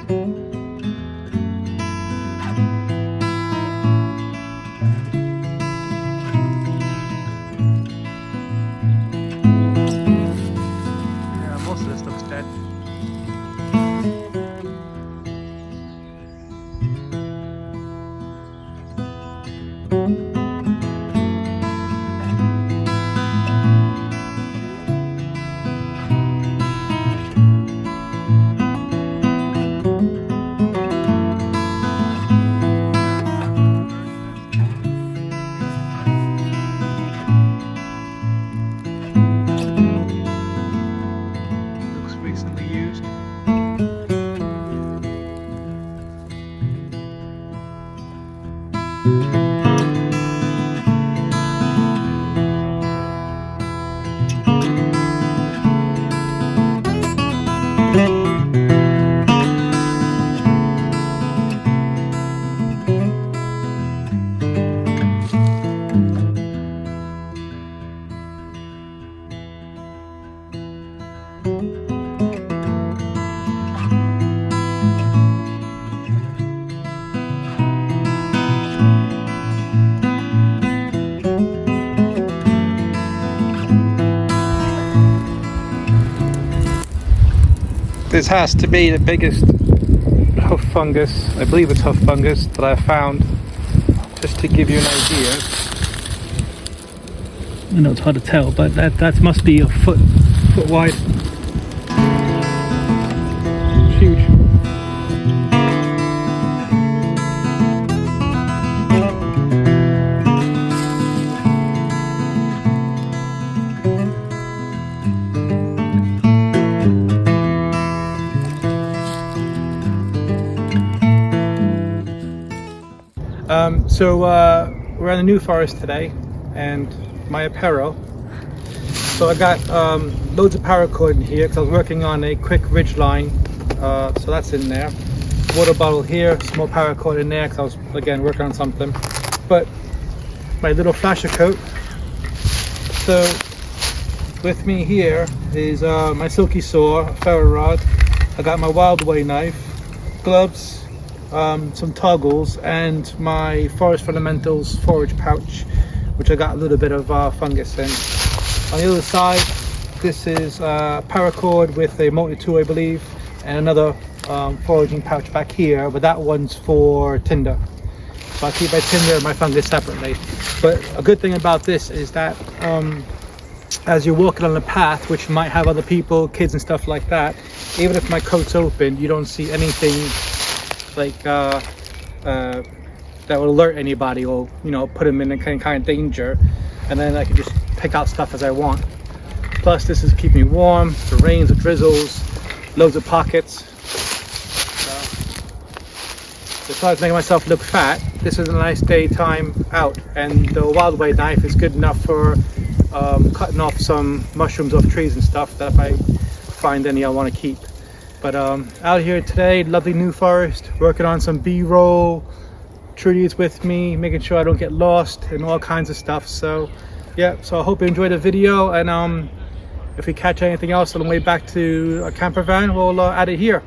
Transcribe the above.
Yeah, most of this looks dead. Looks recently used. This has to be the biggest hoof fungus, I believe it's hoof fungus, that I've found, just to give you an idea. I know it's hard to tell, but that must be a foot wide. Huge. So we're in the New Forest today, and my apparel. So I got loads of paracord in here because I was working on a quick ridge line, so that's in there. Water bottle here, small paracord in there because I was again working on something. But my little flasher coat. So with me here is my silky saw, ferro rod. I got my Wildway knife, gloves, some toggles, and my Forest Fundamentals forage pouch, which I got a little bit of fungus in. On the other side, this is paracord with a multi-tool, I believe, and another foraging pouch back here, but that one's for tinder. So I keep my tinder and my fungus separately. But a good thing about this is that as you're walking on the path, which might have other people, kids and stuff like that, even if my coat's open, you don't see anything like that will alert anybody or, you know, put them in a kind of danger, and then I can just pick out stuff as I want. Plus this is keeping me warm, the rains, the drizzles, loads of pockets. Besides making myself look fat, this is a nice daytime out, and the Wildway knife is good enough for cutting off some mushrooms off trees and stuff that if I find any I want to keep. But out here today, lovely New Forest, working on some B-roll, Trudy's with me, making sure I don't get lost and all kinds of stuff. So yeah, so I hope you enjoyed the video, and if we catch anything else on the way back to a camper van, we'll add it here.